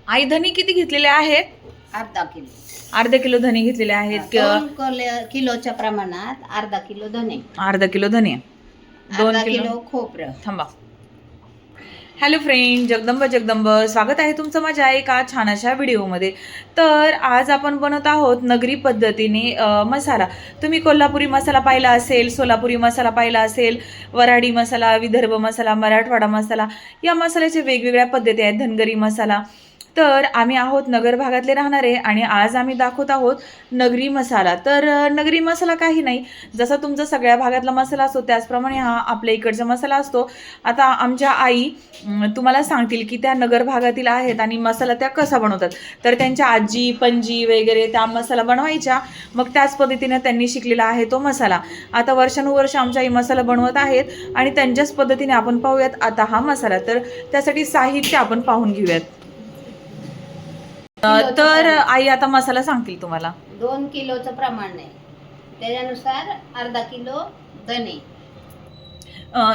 आई धने किती घेतलेले आहेत? अर्धा किलो. अर्धा किलो धने घेतलेले आहेत. 2 किलोच्या प्रमाणात अर्धा किलो धने, अर्धा किलो धने, 2 अर्धा किलो किलो खोबरं. थांबा. हॅलो फ्रेंड, जगदंब स्वागत आहे तुमचं माझ्या एका छान अशा व्हिडिओमध्ये. तर आज आपण बनवत आहोत नगरी पद्धतीने मसाला. तुम्ही कोल्हापुरी मसाला पाहिला असेल, सोलापुरी मसाला पाहिला असेल, वऱ्हाडी मसाला, विदर्भ मसाला, मराठवाडा मसाला, या मसाल्याचे वेगवेगळ्या पद्धती आहेत. धनगरी मसाला. तर आम्ही आहोत नगर भागातले राहणारे आणि आज आम्ही दाखवत आहोत नगरी मसाला. तर नगरी मसाला काही नाही, जसा तुमचा सगळ्या भागातला मसाला असतो त्याचप्रमाणे हा आपल्या इकडचा मसाला असतो. आता आमच्या आई तुम्हाला सांगतील की त्या नगर भागातील आहेत आणि मसाला त्या कसा बनवतात. तर त्यांच्या आजी पणजी वगैरे त्या मसाला बनवायच्या, मग त्याच पद्धतीने त्यांनी शिकलेला आहे तो मसाला. आता वर्षानुवर्ष आमच्या आई मसाला बनवत आहेत आणि त्यांच्याच पद्धतीने आपण पाहूयात आता हा मसाला. तर त्यासाठी साहित्य आपण पाहून घेऊयात. तर आई आता मसाला सांगतील तुम्हाला. 2 किलोचं प्रमाण आहे, त्याच्यानुसार अर्धा किलो धने.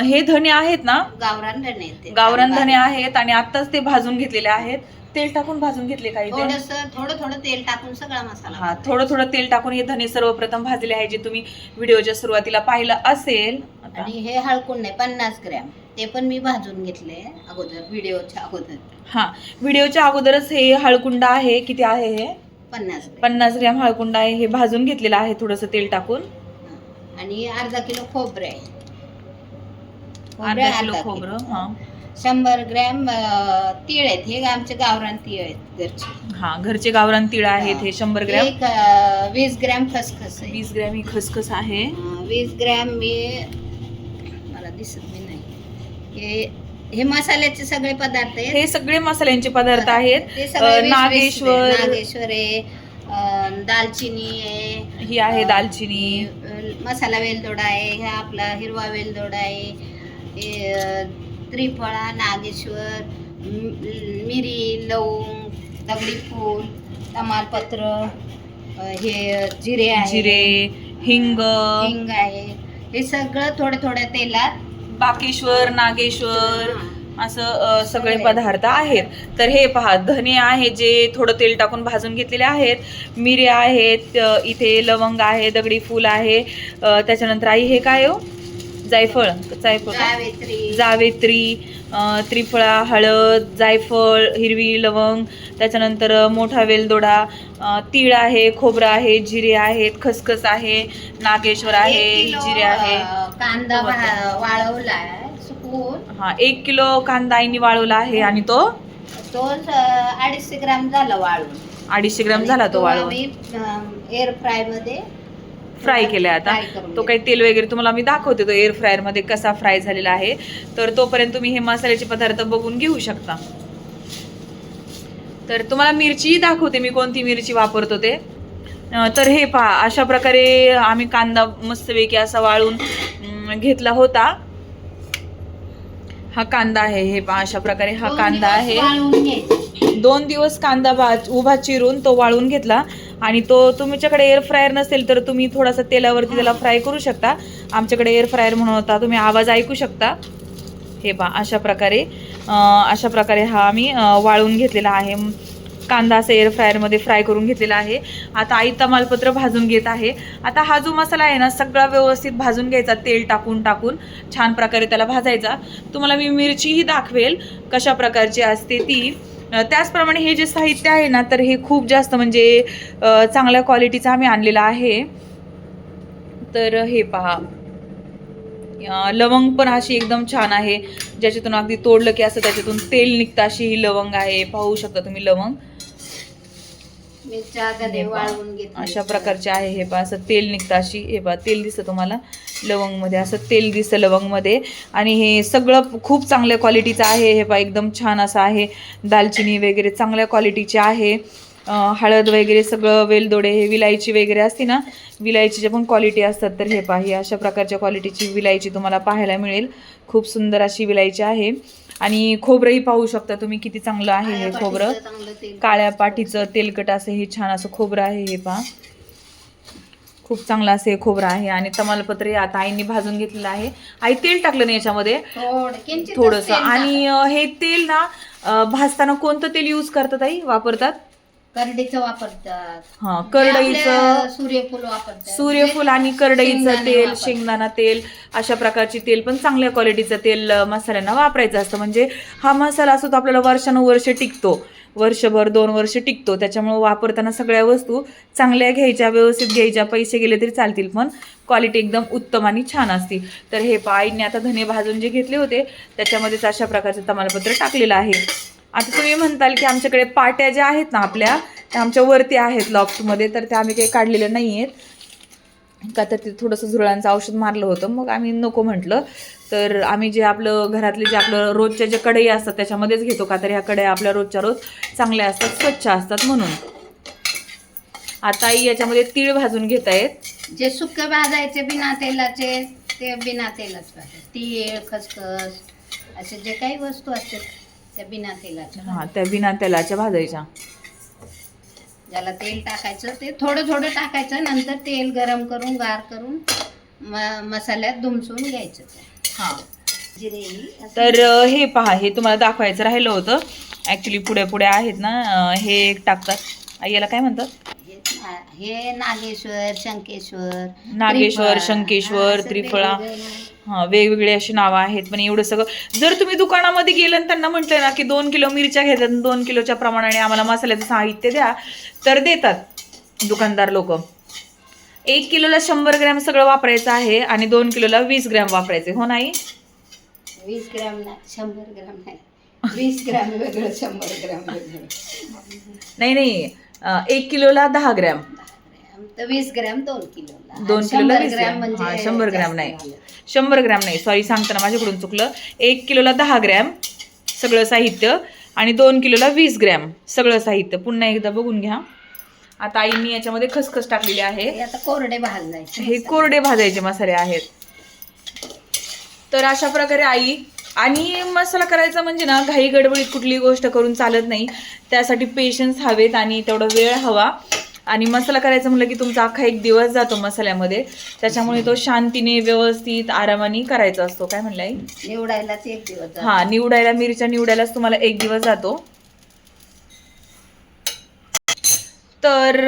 हे धने आहेत ना, गावरान धने आहेत ते. गावरान धने आहेत आणि आत्ताच ते भाजून घेतलेले आहेत. तेल टाकून भाजून घेतले काही ते. थोडं तेल टाकून सगळा मसाला. हा, थोडं तेल टाकून हे धने सर्वप्रथम भाजले आहे, जे तुम्ही व्हिडिओच्या सुरुवातीला पाहिलं असेल. आणि हे हळकून नाही, 50 ग्रॅम, ते पण मी भाजून घेतले अगोदर, व्हिडिओच्या अगोदर. हा, व्हिडिओच्या अगोदरच हे हळकुंड आहे. किती आहे हे? 50 ग्रॅम हळकुंड आहे. हे भाजून घेतलेलं आहे थोडंसं तेल टाकून. आणि अर्धा किलो खोबरं आहे. अर्धा किलो खोबरं. हा, 100 ग्रॅम तीळ आहेत. हे आमचे गावरान तीळ आहेत घरचे. हा, घरचे गावरान तीळ आहेत हे 100 ग्रॅम. 20 ग्रॅम खसखस आहे. 20 ग्रॅम ही खसखस आहे. 20 ग्रॅम मला दिसत नाही. हे मसाल्याचे सगळे पदार्थ आहेत. हे सगळे मसाल्यांचे पदार्थ आहेत. नागेश्वर आहे, दालचिनी आहे, ही आहे दालचिनी. मसाला वेलदोडा आहे, हा आपला हिरवा वेलदोडा आहे, हे त्रिफळा, नागेश्वर, मिरी, लवंग, दगडी फूल, तमालपत्र, हे जिरे हिंग आहे. हे सगळं थोड्या तेलात, बाकेश्वर, नागेश्वर, असं सगळे पदार्थ आहेत. तर हे पहा, धने आहे जे थोडं तेल टाकून भाजून घेतलेले आहेत. मिरे आहेत, इथे लवंग आहे, दगडी फूल आहे. त्याच्यानंतर आई हे काय हो? जायफळ, जावेत्री, त्रिफळा, हळद, जायफळ, हिरवी लवंग, त्याच्यानंतर मोठा वेलदोडा, तीळ आहे, खोबरं आहे, जिरे आहेत, खसखस आहे, नागेश्वर आहे, जिरे आहे. कांदा वाळवला सुकवून. हा, 1 किलो कांदा आईने वाळवला आहे आणि तो 250 ग्रॅम झाला वाळून. 250 ग्रॅम झाला तो वाळवून. एअर फ्राय मध्ये फ्राय केलाय. आता तो काही तेल वगैरे तुम्हाला मी दाखवते तो एअर फ्रायर मध्ये कसा फ्राय झालेला आहे. तर तोपर्यंत तुम्ही हे मसाल्याचे पदार्थ बघून घेऊ शकता. तर तुम्हाला मिरचीही दाखवते मी कोणती मिरची वापरतो ते. तर हे पहा, अशा प्रकारे आम्ही कांदा मस्तपैकी असा वाळून घेतला होता. हा कांदा आहे. हे पहा, अशा प्रकारे हा कांदा आहे. 2 दिवस कांदा उभा चिरून तो वाळून घेतला. आणि तो तुमच्याकडे एअर फ्रायर नसेल तर तुम्ही थोडासा तेलावरती त्याला फ्राय करू शकता. आमच्याकडे एअर फ्रायर म्हणून होता, तुम्ही आवाज ऐकू शकता. हे पहा, अशा प्रकारे हा आम्ही वाळून घेतलेला आहे. कांदा असं एअर फ्रायरमध्ये फ्राय करून घेतलेला आहे. आता आई तमालपत्र भाजून घेत आहे. आता हा जो मसाला आहे ना, सगळा व्यवस्थित भाजून घ्यायचा, तेल टाकून छान प्रकारे त्याला भाजायचा. तुम्हाला मी मिरचीही दाखवेल कशा प्रकारची असते ती. त्याचप्रमाणे हे जे साहित्य आहे ना, तर हे खूप जास्त म्हणजे चांगल्या क्वालिटीचं आम्ही आणलेलं आहे. तर हे पहा, लवंग पण अशी एकदम छान आहे, ज्याच्यातून अगदी तोडलं की असं त्याच्यातून तेल निघतं, अशी ही लवंग आहे. पाहू शकता तुम्ही लवंग अशा प्रकारचे आहे. हे पहा, असं तेल निघतं, अशी हे पहा तेल दिसतं तुम्हाला लवंग मध्ये, असं तेल दिसतं लवंग मध्ये. आणि हे सगळं खूप चांगल्या क्वालिटीचं आहे. हे पहा, एकदम छान असं आहे. दालचिनी वगैरे चांगल्या क्वालिटीचे आहे. हळद वगैरे सगळं, वेलदोडे, हे विलायची वगैरे असते ना, विलायचीच्या पण क्वालिटी असतात. तर हे पहा, ही अशा प्रकारच्या क्वालिटीची विलायची तुम्हाला पाहायला मिळेल. खूप सुंदर अशी विलायची आहे. आणि खोबरंही पाहू शकता तुम्ही किती चांगलं आहे हे खोबरं. काळ्या पाठीचं तेलकट असं हे छान असं खोबरं आहे. हे पहा, खूप चांगलं असं हे खोबरं आहे. आणि तमालपत्र आता आईने भाजून घेतलेलं आहे. आई तेल टाकलं नाही याच्यामध्ये थोडंसं. आणि हे तेल ना भाजताना कोणतं तेल यूज करतात आई, वापरतात? करडईचं वापरतात. हा, आपलं करडईचं, सूर्यफूल वापरतात. सूर्यफूल आणि करडईचं शेंगदाणे तेल, वापरतात. शेंगदाणा तेल, अशा प्रकारची तेल पण चांगल्या क्वालिटीचं तेल मसाल्यांना वापरायचं असतं. म्हणजे हा मसाला असतो तो आपल्याला वर्षानुवर्ष टिकतो, वर्षभर 2 वर्ष टिकतो. त्याच्यामुळे वापरताना सगळ्या वस्तू चांगल्या घ्यायच्या, व्यवस्थित घ्यायच्या. पैसे गेले तरी चालतील पण क्वालिटी एकदम उत्तम आणि छान असते. तर हे आईने आता धने भाजून जे घेतले होते त्याच्यामध्येच अशा प्रकारचं तमालपत्र टाकलेलं आहे. आता तुम्ही म्हणताल की आमच्याकडे पाट्या ज्या आहेत ना आपल्या, त्या आमच्या वरती आहेत लॉफ्टमध्ये, तर त्या आम्ही काही काढलेल्या नाही आहेत का, तर ते थोडंसं झुरळांचं औषध मारलं होतं, मग आम्ही नको म्हटलं. तर आम्ही जे आपलं घरातले जे आपलं रोजच्या जे कढई असतात त्याच्यामध्येच घेतो का, तर ह्या कढया आपल्या रोजच्या रोज चांगल्या असतात, स्वच्छ असतात म्हणून. आता आई याच्यामध्ये तीळ भाजून घेत आहेत. जे सुके भाजायचे बिना तेलाचे ते बिना तेलाच भाजायचे. तीळ, खसखस असे जे काही वस्तू असतात त्या बिना तेलाच्या. हां, त्या बिना तेलाच्या भाजायच्या. ज्याला तेल टाकायचं ते थोडं थोडं टाकायचं, नंतर तेल गरम करून गार करून मसाल्यात दुमसून घ्यायचं. हां, जिरे तर हे पहा, हे तुम्हाला दाखवायचं राहिलं होतं ॲक्च्युली. पुढे पुढे आहेत ना, हे एक टाकतात. आई याला काय म्हणतात? हे नागेश्वर, शंकेश्वर, नागेश्वर, शंकेश्वर, त्रिफळा, हां, वेगवेगळे अशी नावं आहेत. पण एवढं सगळं जर तुम्ही दुकानामध्ये गेलं आणि त्यांना म्हटलं ना की 2 किलो मिरच्या घेतात, 2 किलोच्या प्रमाणाने आम्हाला मसाल्याचं साहित्य द्या, तर देतात दुकानदार लोक. 1 किलोला 100 ग्रॅम सगळं वापरायचं आहे आणि 2 किलोला 20 ग्रॅम वापरायचे. हो नाही? 20 ग्रॅम नाही, 100 ग्रॅम नाही. 20 ग्रॅम वेगळं, 100 ग्रॅम वेगळं. नाही, 1 किलोला 10 ग्रॅम. तर 20 ग्रॅम 2 किलोला. 2 किलोला 20 ग्रॅम ग्रॅम. म्हणजे हां, 100 ग्रॅम नाही, जास्त झालं. 100 ग्रॅम नाही, सॉरी सांगताना माझ्याकडून चुकलं. 1 किलोला 10 ग्रॅम सगळं साहित्य आणि 2 किलोला 20 ग्रॅम सगळं साहित्य. पुन्हा एकदा बघून घ्या. आता आईंनी याच्यामध्ये खसखस टाकलेली आहे. हे आता कोरडे भाजायचे. हे कोरडे भाजायचे मसाले आहेत. तर अशा प्रकारे आई, आणि मसाला करायचा म्हणजे ना घाई गडबडीत कुठलीही गोष्ट करून चालत नाही. त्यासाठी पेशन्स हवेत आणि तेवढा वेळ हवा. आणि मसाला करायचा म्हटलं की तुमचा अख्खा 1 दिवस जातो मसाल्यामध्ये. त्याच्यामुळे तो शांतीने, व्यवस्थित, आरामाने करायचा असतो. काय म्हणलं आई? निवडायलाच 1 दिवस जातो. हां, निवडायला, मिरच्या निवडायलाच तुम्हाला 1 दिवस जातो. तर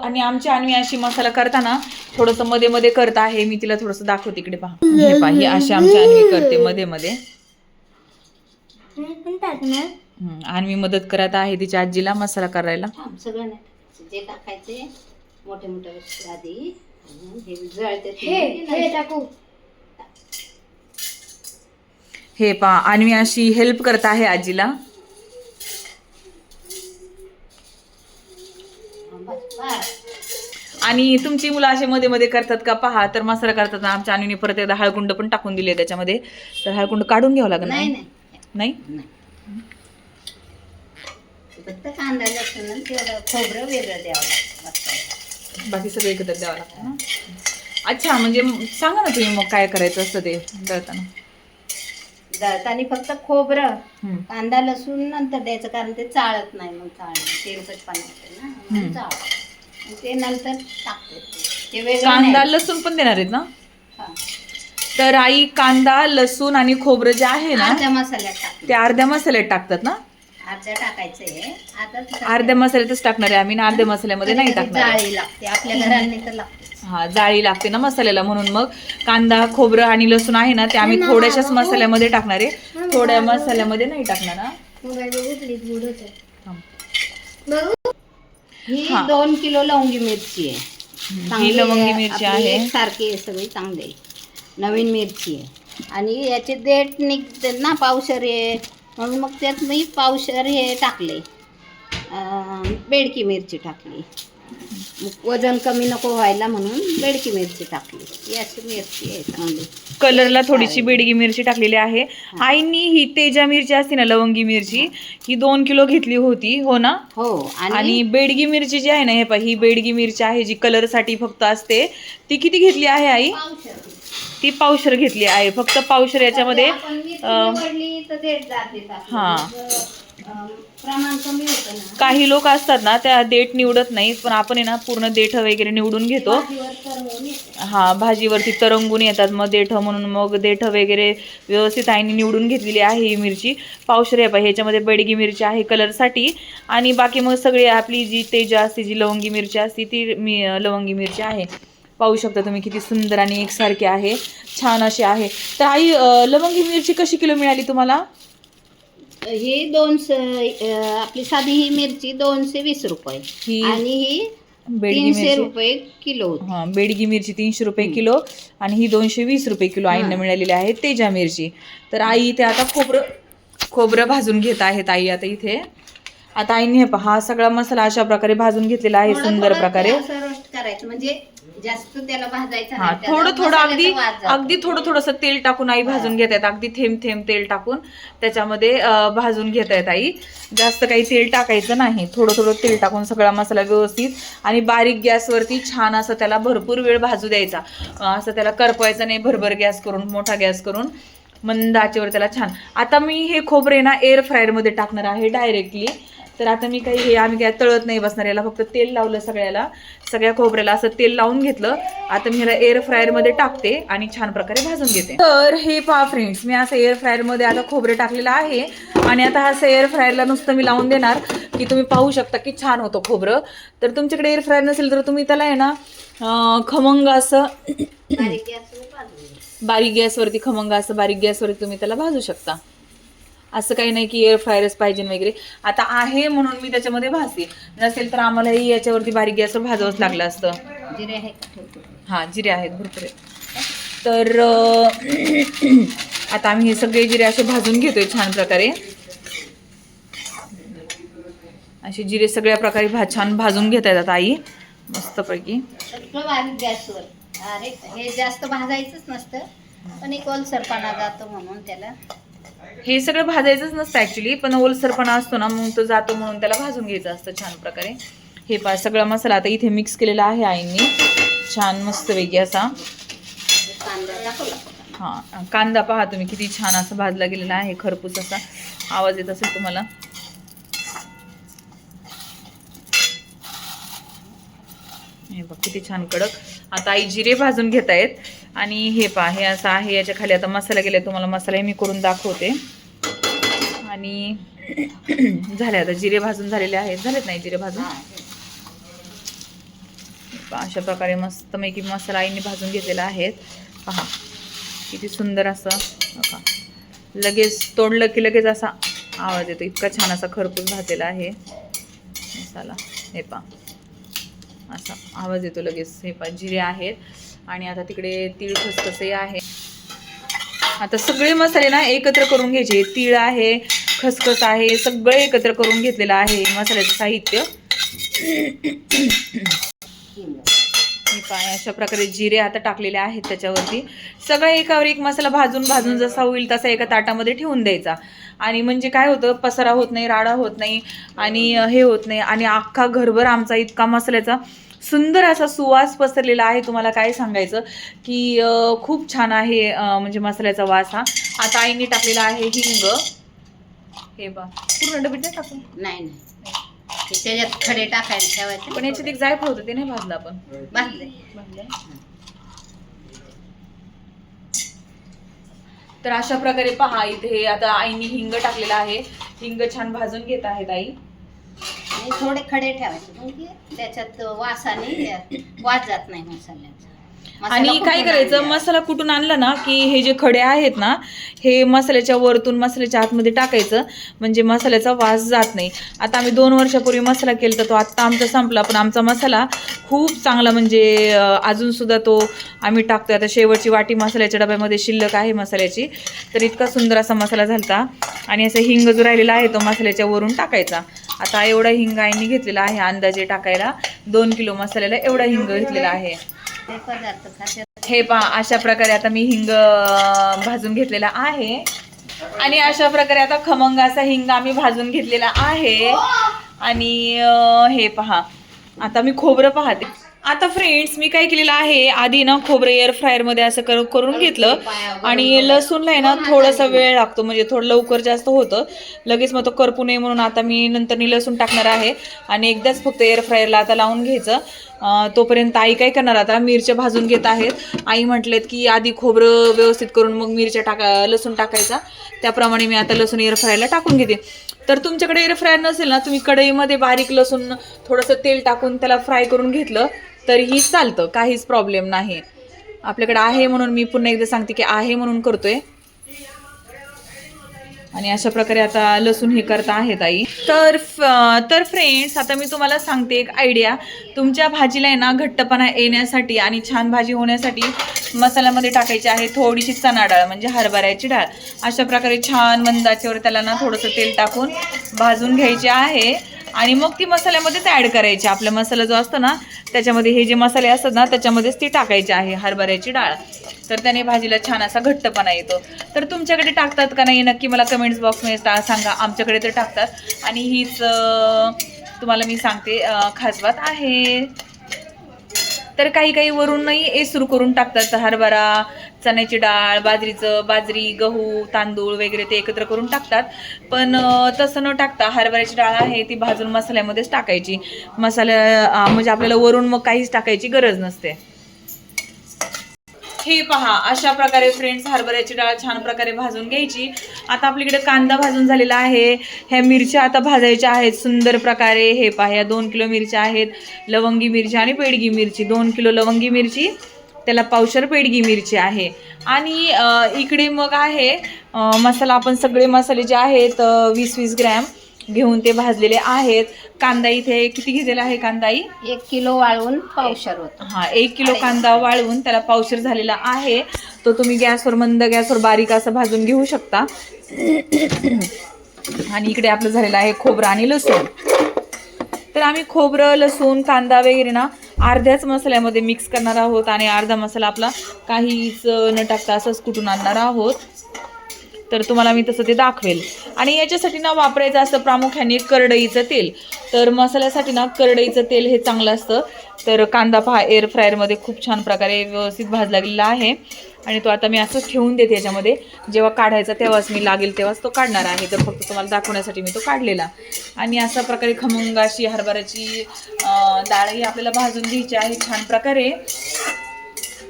आणि आमच्या अन्वी अशी मसाला करताना थोडंसं मध्ये मध्ये करत आहे. मी तिला थोडंसं दाखवते, इकडे पहा. हे पहा, ही अशी आमच्या अन्वी करते मध्ये मध्ये. अन्वी मदत करत आहे तिच्या आजीला मसाला करायला. सगळं नाही टाकायचं. जे टाकायचे मोठे मोठे वस्तू आधी हे जळते हे टाकू. हे पहा, अन्वी अशी हेल्प करत आहे आजीला. आणि तुमची मुलं असे मध्ये मध्ये करतात का पहा. तर मसाला करतात आमच्या अन्वीने परत एकदा हळकुंड पण टाकून दिले त्याच्यामध्ये. तर हळकुंड काढून घ्यावं लागेल. नाही नाही, फक्त कांदा लसूण आणि तेवढं खोबरं वेगळं द्यावं लागतं. बाकी सगळं एकत्र द्यावं लागतं ना. अच्छा, म्हणजे सांगा ना तुम्ही मग काय करायचं असतं ते दळताना. दळताना फक्त खोबरं, कांदा लसूण नंतर द्यायचं, कारण ते चाळत नाही. मग तेलकटपणा येते ना, म्हणून चाळत. ते नंतर टाकते ते वेगळं. कांदा लसूण पण देणार आहेत ना? तर आई कांदा लसूण आणि खोबरं जे आहे ना अर्ध्या मसाल्यात टाकते. ते अर्ध्या मसाल्यात टाकतात ना? अर्ध्या टाकायचंय. आता अर्ध्या मसाल्यातच टाकणार आहे आम्ही, अर्ध्या मसाल्यामध्ये नाही टाकणार. जाळी लागते आपल्या घरांनी तर लागते. हा, जाळी लागते ना मसाल्याला, म्हणून मग कांदा खोबरं आणि लसूण आहे ना ते आम्ही थोड्याशाच मसाल्यामध्ये टाकणार आहे, थोड्या मसाल्यामध्ये नाही टाकणार ना. ही 2 किलो लवंगी मिरची आहे. ही लवंगी मिरची आहे, सारखी आहे, सगळी चांगली नवीन मिरची आहे. आणि याचे देठ निघते ना, पावशर आहे, म्हणून मग त्यात मी पावशर हे टाकले. बेडकी मिरची टाकली. वजन कमी नको व्हायला म्हणून बेडकी मिरची टाकली. ही अशी मिरची आहे चांगली. कलरला थोडीशी बेडगी मिरची टाकलेली आहे. आईनी ही तेजा मिरची असते ना, लवंगी मिरची, ही 2 किलो घेतली होती. हो ना? हो. आणि बेडगी मिरची जी आहे ना, हे पहा, ही बेडगी मिरची आहे जी कलर साठी फक्त असते. ती किती घेतली आहे आई? ती पावशर घेतली आहे, फक्त पावशर. याच्यामध्ये हा, प्रमाण कमी होतं ना. काही लोक असतात ना त्या देठ निवडत नाहीत, पण आपण आहे ना पूर्ण देठ वगैरे निवडून घेतो. भाजीवर तरवून येतं. हा, भाजीवरती तरंगून येतात मग देठ, म्हणून मग देठ वगैरे व्यवस्थित आईने निवडून घेतलेली आहे ही मिरची. पावशेर आहे ह्याच्यामध्ये बेडगी मिरची आहे कलरसाठी, आणि बाकी मग सगळी आपली जी तेजा असते, जी लवंगी मिरची असते ती लवंगी मिरची आहे. पाहू शकता तुम्ही किती सुंदर आणि एकसारखी आहे, छान अशी आहे. तर आई लवंगी मिरची कशी किलो मिळाली तुम्हाला? ही 200 आपली साधी ही मिरची 220 रुपये ही आणि ही बेडगी 300 मिरची, रुपये किलो होती. हा, बेडगी मिरची 300 रुपये किलो आणि ही 220 रुपये किलो आईंना मिळालेली आहे तेजा मिरची. तर आई इथे आता खोबरं भाजून घेत आहेत आई आता इथे. आता आईने हे पहा, हा सगळा मसाला अशा प्रकारे भाजून घेतलेला आहे थोडं सुंदर थोडं प्रकारे. ते असं रोस्ट करायचं, म्हणजे जास्त त्याला भाजायचं हा, नाही. त्याचा थोडं थोडं मसाल्याचा अगदी वास जातो. अगदी थोडंसं तेल टाकून आई भाजून घेत आहेत. अगदी थेंब थेंब तेल टाकून त्याच्यामध्ये भाजून घेत आहेत आई. जास्त काही तेल टाकायचं नाही, थोडं तेल टाकून सगळा मसाला व्यवस्थित आणि बारीक गॅसवरती छान असं त्याला भरपूर वेळ भाजू द्यायचा. असं त्याला करपवायचं नाही, भरभर गॅस करून, मोठा गॅस करून मंद आचेवर त्याला छान. आता मी हे खोबरे ना एअर फ्रायरमध्ये टाकणार आहे डायरेक्टली. तर आता मी काही आम्ही काय तळत नाही बसणार, याला फक्त तेल लावलं, सगळ्या खोबऱ्याला असं तेल लावून घेतलं. आता मी ह्याला एअर फ्रायरमध्ये टाकते आणि छान प्रकारे भाजून घेते. तर हे पहा फ्रेंड्स, मी असं एअर फ्रायरमध्ये आता खोबरे टाकलेलं आहे आणि आता असं एअर फ्रायरला नुसतं मी लावून देणार की तुम्ही पाहू शकता की छान होतं खोबरं. तर तुमच्याकडे एअर फ्रायर नसेल तर तुम्ही त्याला आहे ना खमंग असं बारीक गॅसवरती बारीक गॅसवरती तुम्ही त्याला भाजू शकता. असं काही नाही की एअर फ्रायरच पाहिजे वगैरे. आता आहे म्हणून मी त्याच्यामध्ये भाजते, नसेल तर आम्हालाही याच्यावरती बारीक गॅसवर भाजावंच लागलं असतं. जिरे आहेत. हां, जिरे आहेत भरपूर आहेत. तर आता आम्ही हे सगळे जिरे असे भाजून घेतोय छान प्रकारे. असे जिरे सगळ्या प्रकारे छान भाजून घेत आहेत आता आई मस्तपैकी. सगळं बारीक गॅसवर. अरे हे जास्त भाजायचंच नसतं, पण एक ओलसरपणा जातो म्हणून त्याला. हे सगळं भाजायचंच नसतं ॲक्च्युली, पण ओलसरपणा असतो ना मग तो जातो म्हणून त्याला भाजून घ्यायचं असतं छान प्रकारे. हे पहा सगळा मसाला आता इथे मिक्स केलेला आहे आईंनी छान मस्तपैकी असा. कांदा टाकला. हां, कांदा पहा तुम्ही किती छान असा भाजला गेलेला आहे, खरपूस असा. आवाज येत असेल तुम्हाला. हे बघ किती छान कडक. आता आई जिरे भाजून घेत आहेत आणि हे पहा हे असं आहे. याच्या खाली आता मसाला गेला, तुम्हाला मसालाही मी करून दाखवते. आणि झाले आता जिरे भाजून झालेले आहेत. झालेत नाही जिरे भाजून? अशा प्रकारे मस्तपैकी मसाला आईने भाजून घेतलेला आहे. पहा किती सुंदर असं बघा, लगेच तोडलं की लगेच असा आवाज येतो, इतका छान असा खरपूस भाजलेला आहे मसाला. हे पहा असा आवाज येतो लगेच. हे पहा जिरे आहेत आणि आता तिकडे तीळ खसखसही आहे. आता सगळे मसाले ना एकत्र करून घ्यायचे. तीळ आहे, खसखस आहे, सगळं एकत्र करून घेतलेलं आहे मसाल्याचं साहित्य. हे पाय अशा प्रकारे जिरे आता टाकलेले आहेत त्याच्यावरती. सगळं एकावर एक मसाला भाजून जसा होईल तसा एका ताटामध्ये ठेवून द्यायचा. आणि म्हणजे काय होतं, पसारा होत नाही, राडा होत नाही आणि हे होत नाही. आणि अख्खा घरभर आमचा इतका मसाल्याचा सुंदर असा सुवास पसरलेला आहे, तुम्हाला काय सांगायचं की खूप छान आहे म्हणजे मसाल्याचा वास हा. आता आईने टाकलेला आहे हिंग. हे बा पूर्ण डबीत नाही टाकून, नाही त्याच्यात खडे टाकायला ठेवायचे. पण याच्यात एक जायफळ होतं ते नाही भाजलं आपण. भाजले. तर अशा प्रकारे पहा इथे आता आईने हिंग टाकलेला आहे. हिंग छान भाजून घेत आहेत आई. आणि थोडे खडे ठेवायचे म्हणजे त्याच्यात वासाने वास जात नाही मसाल्याचा. आणि काय करायचं, मसाला कुठून आणला ना की हे जे खडे आहेत ना हे मसाल्याच्या वरतून मसाल्याच्या आतमध्ये टाकायचं, म्हणजे मसाल्याचा वास जात नाही. आता आम्ही 2 वर्षापूर्वी मसाला केला तर तो आत्ता आमचा संपला, पण आमचा मसाला खूप चांगला म्हणजे अजून सुद्धा तो आम्ही टाकतोय. आता शेवटची वाटी मसाल्याच्या डब्यामध्ये शिल्लक आहे मसाल्याची, तर इतका सुंदर असा मसाला झालता. आणि असं हिंग जो राहिलेला आहे तो मसाल्याच्या वरून टाकायचा. आता एवढा हिंग आईने घेतलेला आहे अंदाजे टाकायला. 2 किलो मसाल्याला एवढा हिंग घेतलेला आहे. हे पहा अशा प्रकारे आता मी हिंग भाजून घेतलेला आहे. आणि अशा प्रकारे आता खमंग असा हिंग आम्ही भाजून घेतलेला आहे. आणि हे पहा आता मी खोबरं पाहते. आता फ्रेंड्स मी काय केलेलं आहे, आधी ना खोबरं एअर फ्रायर मध्ये असं करून घेतलं आणि लसूणला आहे ना थोडासा वेळ लागतो, म्हणजे थोडं लवकर जास्त होतं, लगेच मग तो करपू नये म्हणून आता मी नंतर लसूण टाकणार आहे आणि एकदाच फक्त एअर फ्रायरला आता लावून घ्यायचं. तोपर्यंत आई काय करणार, आता मिरच्या भाजून घेत आहेत. आई म्हटलेत की आधी खोबरं व्यवस्थित करून मग मिरच्या लसूण टाकायचा, त्याप्रमाणे मी आता लसूण एअर फ्रायरला टाकून घेते. तर तुमच्याकडे एअर फ्रायर नसेल ना, तुम्ही कढईमध्ये बारीक लसूण थोडंसं तेल टाकून त्याला फ्राय करून घेतलं तरीही चालतं, काहीच प्रॉब्लेम नाही. आपल्याकडे आहे म्हणून मी पुन्हा एकदा सांगते की आहे म्हणून करतोय. आणि अशा प्रकारे आता लसूण हे करता आहेत आई. तर फ्रेंड्स आता मी तुम्हाला सांगते एक आयडिया. तुमच्या भाजीला आहे ना घट्टपणा येण्यासाठी आणि छान भाजी होण्यासाठी मसाल्यामध्ये टाकायची आहे थोडीशी चणा डाळ, म्हणजे हरभऱ्याची डाळ. अशा प्रकारे छान मंद आचेवर त्याला ना थोडंसं तेल टाकून भाजून घ्यायचे आहे आणि मग ती मसाल्यामध्येच ॲड करायची. आपला मसाला जो असतो ना त्याच्यामध्ये हे जे मसाले असतात ना त्याच्यामध्येच ती टाकायची आहे हरभऱ्याची डाळ. तर त्याने भाजीला छान असा घट्टपणा येतो. तर तुमच्याकडे टाकतात का नाही नक्की मला कमेंट्स बॉक्समध्ये सांगा. आमच्याकडे तर टाकतात आणि हीच तुम्हाला मी सांगते खास बात आहे. तर काही वरूनही सुरू करून टाकतात, हरभरा, चण्याची डाळ, बाजरी, गहू, तांदूळ वगैरे ते एकत्र करून टाकतात. पण तसं न टाकता हरभऱ्याची डाळ आहे ती भाजून मसाल्यामध्येच टाकायची. मसाला म्हणजे आपल्याला वरून मग काहीच टाकायची गरज नसते. हे पहा अशा प्रकारे फ्रेंड्स हरभऱ्याची डाळ छान प्रकारे भाजून घ्यायची. आता आपल्याकडे कांदा भाजून झालेला आहे. ह्या मिरच्या आता भाजायच्या आहेत सुंदर प्रकारे. हे पहा या 2 किलो मिरच्या आहेत, लवंगी मिरची आणि पेडगी मिरची. 2 किलो लवंगी मिरची, त्याला पावशर पेडगी मिरची आहे. आणि इकडे मग आहे मसाला. आपण सगळे मसाले जे आहेत 20-20 ग्रॅम घेऊन ते भाजलेले आहेत. कांदा इथे किती घेतलेला आहे कांदा? 1 किलो वाळवून पावशर होतं. हा 1 किलो कांदा वाळवून त्याला पावशर झालेला आहे. तो तुम्ही गॅसवर मंद गॅसवर बारीक असं भाजून घेऊ शकता. आणि इकडे आपलं झालेलं आहे खोबरं आणि लसूण. तर आम्ही खोबरं, लसूण, कांदा वगैरे ना अर्ध्याच मसाल्यामध्ये मिक्स करणार आहोत आणि अर्धा मसाला आपला काहीच न टाकता असंच कुटून आणणार आहोत. तर तुम्हाला मी तसं ते दाखवेल. आणि याच्यासाठी ना वापरायचं असतं प्रामुख्याने करडईचं तेल. तर मसाल्यासाठी ना करडईचं तेल हे चांगलं असतं. तर कांदा पहा एअर फ्रायरमध्ये खूप छान प्रकारे व्यवस्थित भाजला गेलेला आहे आणि तो आता मी असंच ठेवून देते याच्यामध्ये. जेव्हा काढायचा तेव्हाच मी लागेल तेव्हाच तो काढणार आहे. तर फक्त तुम्हाला दाखवण्यासाठी मी तो काढलेला. आणि अशा प्रकारे खमंग अशी हरभऱ्याची डाळही आपल्याला भाजून घ्यायची आहे छान प्रकारे.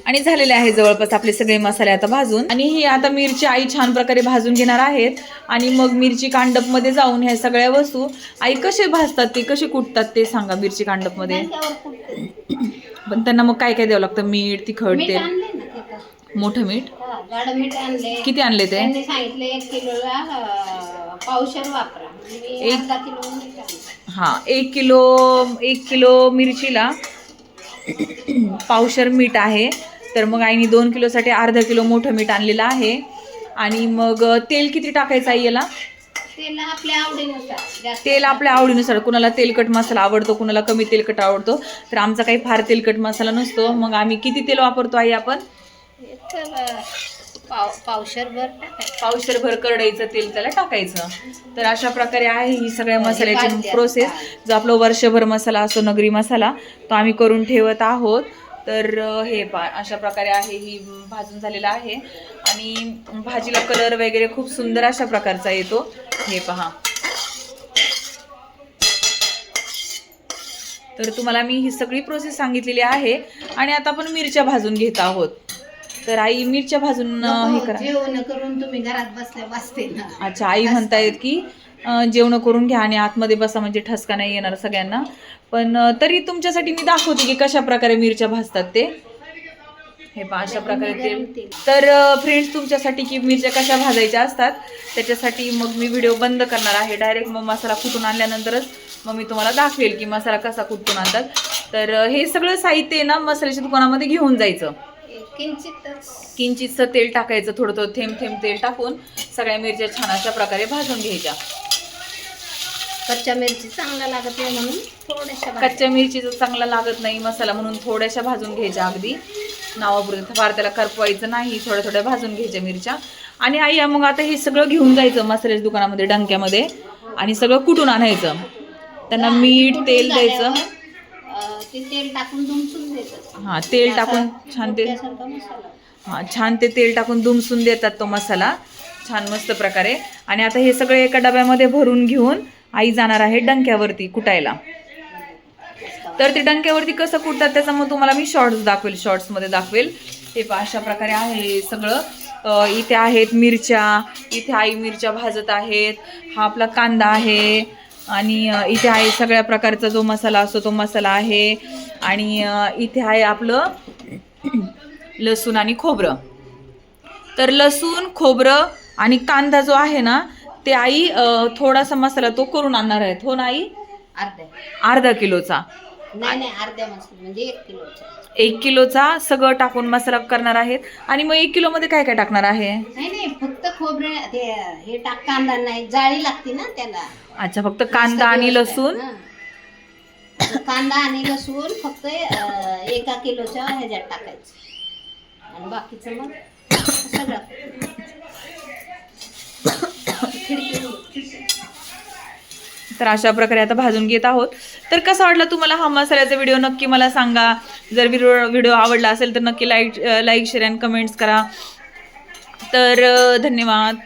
आणि झालेले आहे जवळपास आपले सगळे मसाले आता भाजून. आणि ही आता मिरची आई छान प्रकारे भाजून घेणार आहेत. आणि मग मिरची कांडपमध्ये जाऊन ह्या सगळ्या वस्तू आई कसे भाजतात ते कसे कुटतात ते सांगा. मिरची कांडपमध्ये पण त्यांना मग काय काय द्यावं लागतं? मीठ, तिखट, तेल. मोठं मीठ आणले. किती आणले ते? सांगितले 1 किलोला पावशर वापरा. 1 किलो मिरचीला पावशर मीठ आहे. तर मग आईने 2 किलोसाठी अर्धा किलो मोठं मीठ आणलेलं आहे. आणि मग तेल किती टाकायचं आहे याला? तेल आपल्या आवडीनुसार. तेल आपल्या आवडीनुसार. कुणाला तेलकट मसाला आवडतो, कुणाला कमी तेलकट आवडतो. तर आमचा काही फार तेलकट मसाला नसतो. मग आम्ही किती तेल वापरतो आई आपण? पावशरभर करडईचं तेल त्याला टाकायचं. तर अशा प्रकारे आहे ही सगळ्या मसाल्याची प्रोसेस. जो आपला वर्षभर मसाला असतो नगरी मसाला तो आम्ही करून ठेवत आहोत. तर हे अशा प्रकारे आहे ही भाजून झालेला आहे. आणि भाजीला कलर वगैरे खूप सुंदर अशा प्रकारचा येतो. हे पहा. तर तुम्हाला मी ही सगळी प्रोसेस सांगितलेली आहे. आणि आता आपण मिरच्या भाजून घेत आहोत. तर आई मिरच्या भाजून हे करा. जेवण करून तुम्ही घरात बसते ना. अच्छा, आई म्हणतायत की जेवण करून घ्या आणि आतमध्ये बसा म्हणजे ठसका नाही येणार सगळ्यांना. पण तरी तुमच्यासाठी मी दाखवते की कशा प्रकारे मिरच्या भाजतात ते. हे पहा अशा प्रकारे ते. तर फ्रेंड्स तुमच्यासाठी की मिरच्या कशा भाजायच्या असतात त्याच्यासाठी मग मी व्हिडिओ बंद करणार आहे. डायरेक्ट मग मसाला कुटून आणल्यानंतरच मग मी तुम्हाला दाखवेल की मसाला कसा कुटून आणतात. तर हे सगळं साहित्य ना मसाल्याच्या दुकानामध्ये घेऊन जायचं. किंचितचं तेल टाकायचं, थोडं थेंब तेल टाकून सगळ्या मिरच्या छान अशा प्रकारे भाजून घ्यायच्या. कच्च्या मिरची चांगला लागत नाही म्हणून थोड्याशा. कच्च्या मिरचीचं चांगला लागत नाही मसाला म्हणून थोड्याशा भाजून घ्यायच्या. अगदी नावापुरतं फार त्याला करपवायचं नाही. थोड्या भाजून घ्यायच्या मिरच्या. आणि आई मग आता हे सगळं घेऊन जायचं मसाल्याच्या दुकानामध्ये डंक्यामध्ये आणि सगळं कुटून आणायचं. त्यांना मीठ तेल द्यायचं. ते तेल टाकून दुमसून देतात. हां, तेल टाकून छान ते त्यासारखा मसाला. हां, छान ते तेल टाकून दुमसून देतात तो मसाला छान मस्त प्रकारे. आणि आता हे सगळे एका डब्यामध्ये भरून घेऊन आई जाणार आहे डंक्यावरती कुटायला. तर ते डंक्यावरती कसं कुटतात त्याचा मग तुम्हाला मी शॉर्ट्समध्ये दाखवेल. हे पहा अशा प्रकारे आहे सगळं. इथे आहेत मिरच्या, इथे आई मिरच्या भाजत आहेत. हा आपला कांदा आहे आणि इथे आहे सगळ्या प्रकारचा जो मसाला असतो तो मसाला आहे. आणि इथे आहे आपलं लसूण आणि खोबरं. तर लसूण, खोबरं आणि कांदा जो आहे ना ते आई थोडासा मसाला तो करून आणणार आहेत. हो ना आई? अर्धा किलोचा. नाही अर्ध्या मसाला म्हणजे 1 किलोचा. 1 किलोचा सगळं टाकून मसाला करणार आहेत. आणि मग 1 किलो मध्ये काय काय टाकणार आहे? नाही फक्त खोबरे ते हे टाक, कांदा नाही, जाळी लागते ना त्याला. अच्छा, फक्त कांदा आणि लसूण. कांदा आणि लसूण फक्त 1 किलोच्या ह्याच्यात टाकायचं आणि बाकीचं मग सगळं तर अशा प्रकारे आता भाजून घेत आहोत. तर कसा वाटला तुम्हाला हा मसाल्याचा व्हिडिओ नक्की मला सांगा. जर व्हिडिओ आवडला असेल तर नक्की लाईक शेअर आणि कमेंट्स करा. तर धन्यवाद.